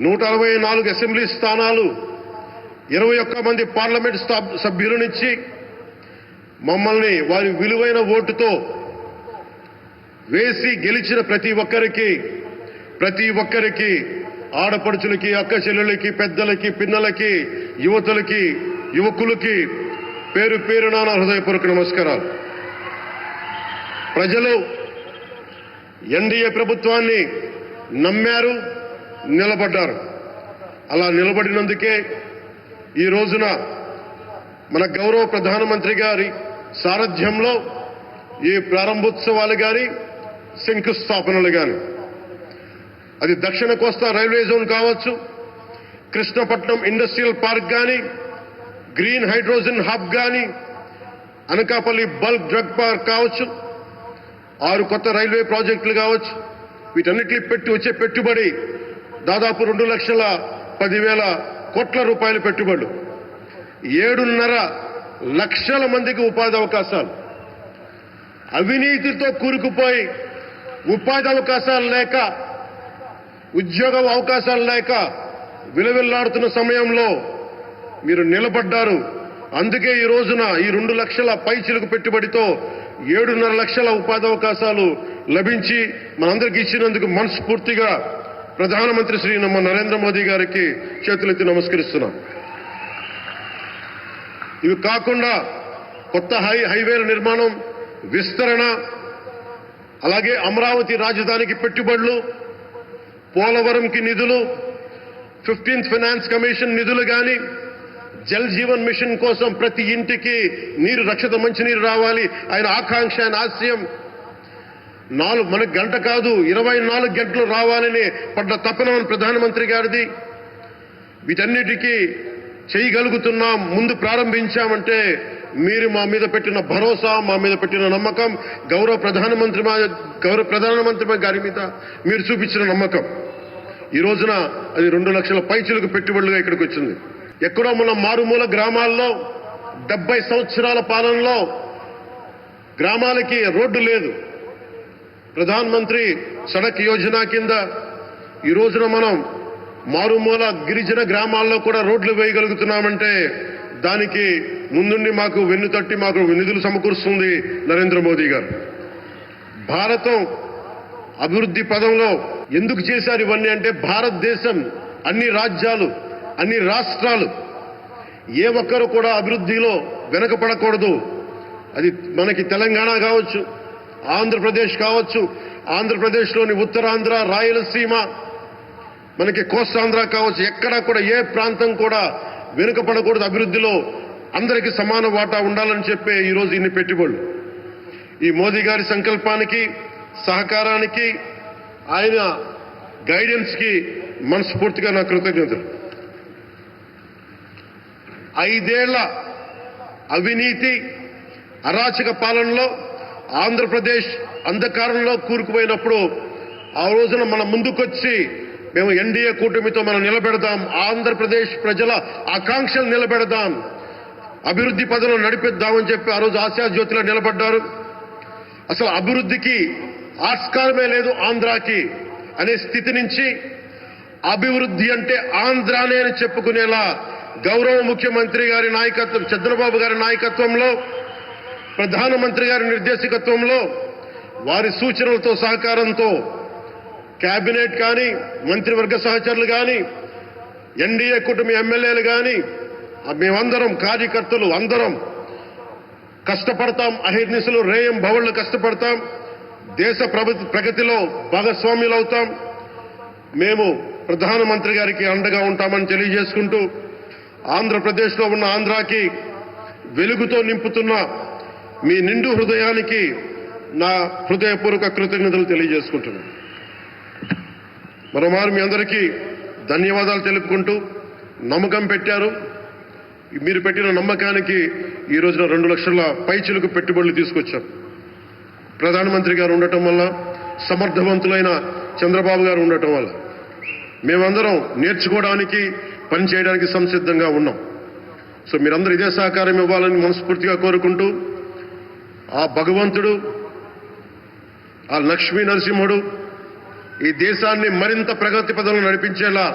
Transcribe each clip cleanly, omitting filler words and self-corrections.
164 assembly స్థానాలు 21 మంది parliament సభ్యుల నుంచి మమ్మల్ని వారి విలువైన ఓటుతో వేసి గెలిచిన ప్రతి ఒక్కరికి ఆడపడుచులకి, అక్క చెల్లెలకి, పెద్దలకి, పిన్నలకి, యువతులకి, యువకులకి పేరు పేరున నా హృదయపూర్వక నమస్కారాలు. ప్రజలు ఎన్డీఏ ప్రభుత్వాన్ని నమ్మారు, నిలబడ్డారు. అలా నిలబడినందుకే ఈ రోజున మన గౌరవ ప్రధానమంత్రి గారి సారథ్యంలో ఈ ప్రారంభోత్సవాలు కానీ, శంకుస్థాపనలు కానీ, అది దక్షిణ కోస్తా రైల్వే జోన్ కావచ్చు, కృష్ణపట్నం ఇండస్ట్రియల్ పార్క్ కానీ, గ్రీన్ హైడ్రోజన్ హబ్ కానీ, అనకాపల్లి బల్క్ డ్రగ్ పార్క్ కావచ్చు, 6 కొత్త రైల్వే ప్రాజెక్టులు కావచ్చు, వీటన్నిటిని వచ్చే పెట్టుబడి దాదాపు 2,10,000 కోట్ల రూపాయల పెట్టుబడులు, 7.5 లక్షల మందికి ఉపాధి అవకాశాలు. అవినీతితో కూరుకుపోయి ఉపాధి అవకాశాలు లేక, ఉద్యోగ అవకాశాలు లేక విలవిల్లాడుతున్న సమయంలో మీరు నిలబడ్డారు. అందుకే ఈ రోజున ఈ 2 లక్షల పైచిలకు పెట్టుబడితో 7.5 లక్షల ఉపాధి అవకాశాలు లభించి మనందరికీ ఇచ్చినందుకు మనస్ఫూర్తిగా ప్రధానమంత్రి శ్రీ నరేంద్ర మోదీ గారికి చేతులెత్తి నమస్కరిస్తున్నాం. ఇవి కాకుండా కొత్త హైవేల నిర్మాణం, విస్తరణ, అలాగే అమరావతి రాజధానికి పెట్టుబడులు, పోలవరంకి నిధులు, 15th ఫైనాన్స్ కమిషన్ నిధులు కానీ, జల్ జీవన్ మిషన్ కోసం ప్రతి ఇంటికి నీరు, రక్షిత మంచినీరు రావాలి, ఆయన ఆకాంక్ష, ఆయన ఆశయం. మనకు గంట కాదు 24 గంటలు రావాలని పడ్డ తపన ప్రధానమంత్రి గారిది. వీటన్నిటికీ చేయగలుగుతున్నాం, ముందు ప్రారంభించామంటే మీరు మా మీద పెట్టిన భరోసా, మా మీద పెట్టిన నమ్మకం, గౌరవ ప్రధానమంత్రి గారి మీద మీరు చూపించిన నమ్మకం. ఈ రోజున అది 2 లక్షల పైచిలకు పెట్టుబడులుగా ఇక్కడికి వచ్చింది. ఎక్కడో మన మారుమూల గ్రామాల్లో 70 సంవత్సరాల పాలనలో గ్రామాలకి రోడ్డు లేదు. ప్రధానమంత్రి సడక్ యోజన కింద ఈ రోజున మనం మారుమూల గిరిజన గ్రామాల్లో కూడా రోడ్లు వేయగలుగుతున్నామంటే దానికి ముందుండి మాకు వెన్నుతట్టి మాకు నిధులు సమకూరుస్తుంది నరేంద్ర మోదీ గారు. భారతం అభివృద్ధి పదంలో ఎందుకు చేశారు ఇవన్నీ అంటే, భారతదేశం అన్ని రాజ్యాలు, అన్ని రాష్ట్రాలు ఏ ఒక్కరు కూడా అభివృద్ధిలో వెనకపడకూడదు. అది మనకి తెలంగాణ కావచ్చు, ఆంధ్రప్రదేశ్ కావచ్చు, ఆంధ్రప్రదేశ్లోని ఉత్తరాంధ్ర, రాయలసీమ, మనకి కోస్తాంధ్ర కావచ్చు, ఎక్కడా కూడా ఏ ప్రాంతం కూడా వెనుకపడకూడదు. అభివృద్ధిలో అందరికీ సమాన వాటా ఉండాలని చెప్పే ఈరోజు ఇన్ని పెట్టుబడులు. ఈ మోదీ గారి సంకల్పానికి, సహకారానికి, ఆయన గైడెన్స్కి మనస్ఫూర్తిగా నా కృతజ్ఞతలు. 5 ఏళ్ల అవినీతి, అరాచక పాలనలో ఆంధ్రప్రదేశ్ అంధకారంలో కూరుకుపోయినప్పుడు ఆ రోజున మన ముందుకొచ్చి మేము ఎన్డీఏ కూటమితో మనం నిలబెడదాం, ఆంధ్రప్రదేశ్ ప్రజల ఆకాంక్షలు నిలబెడదాం, అభివృద్ధి పదంలో నడిపిద్దామని చెప్పి ఆ రోజు ఆశాజ్యోతిలో నిలబడ్డారు. అసలు అభివృద్ధికి ఆస్కారమే లేదు ఆంధ్రాకి అనే స్థితి నుంచి అభివృద్ధి అంటే ఆంధ్రానే అని చెప్పుకునేలా గౌరవ ముఖ్యమంత్రి గారి నాయకత్వం, చంద్రబాబు గారి నాయకత్వంలో, ప్రధానమంత్రి గారి నిర్దేశకత్వంలో, వారి సూచనలతో, సహకారంతో కేబినెట్ కానీ, మంత్రివర్గ సహచరులు కానీ, ఎన్డీఏ కూటమి ఎమ్మెల్యేలు కానీ, మేమందరం కార్యకర్తలు అందరం కష్టపడతాం. అహిర్నిశలు రేయం భవళ్లు కష్టపడతాం. దేశ ప్రగతిలో భాగస్వామ్యులు అవుతాం. మేము ప్రధానమంత్రి గారికి అండగా ఉంటామని తెలియజేసుకుంటూ, ఆంధ్రప్రదేశ్లో ఉన్న ఆంధ్రాకి వెలుగుతో నింపుతున్న మీ నిండు హృదయానికి నా హృదయపూర్వక కృతజ్ఞతలు తెలియజేసుకుంటున్నాను. మరోమారు మీ అందరికీ ధన్యవాదాలు తెలుపుకుంటూ, నమ్మకం పెట్టారు. మీరు పెట్టిన నమ్మకానికి ఈ రోజున 2 లక్షల పైచిలకు పెట్టుబడులు తీసుకొచ్చారు. ప్రధానమంత్రి గారు ఉండటం వల్ల, సమర్థవంతులైన చంద్రబాబు గారు ఉండటం వల్ల మేమందరం నేర్చుకోవడానికి, పనిచేయడానికి సంసిద్ధంగా ఉన్నాం. సో మీరందరూ ఇదే సహకారం ఇవ్వాలని మనస్ఫూర్తిగా కోరుకుంటూ, ఆ భగవంతుడు, ఆ లక్ష్మీ నరసింహుడు ఈ దేశాన్ని మరింత ప్రగతి పదంలో నడిపించేలా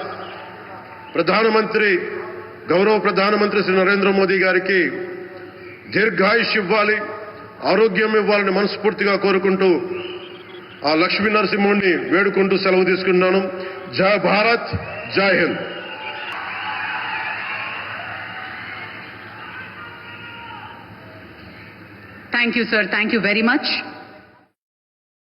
గౌరవ ప్రధానమంత్రి శ్రీ నరేంద్ర మోదీ గారికి దీర్ఘాయుష్ ఇవ్వాలి, ఆరోగ్యం ఇవ్వాలని మనస్ఫూర్తిగా కోరుకుంటూ ఆ లక్ష్మీ నరసింహుడిని వేడుకుంటూ సెలవు తీసుకున్నాను. జై భారత్, జై Hind. Thank you, sir. Thank you very much.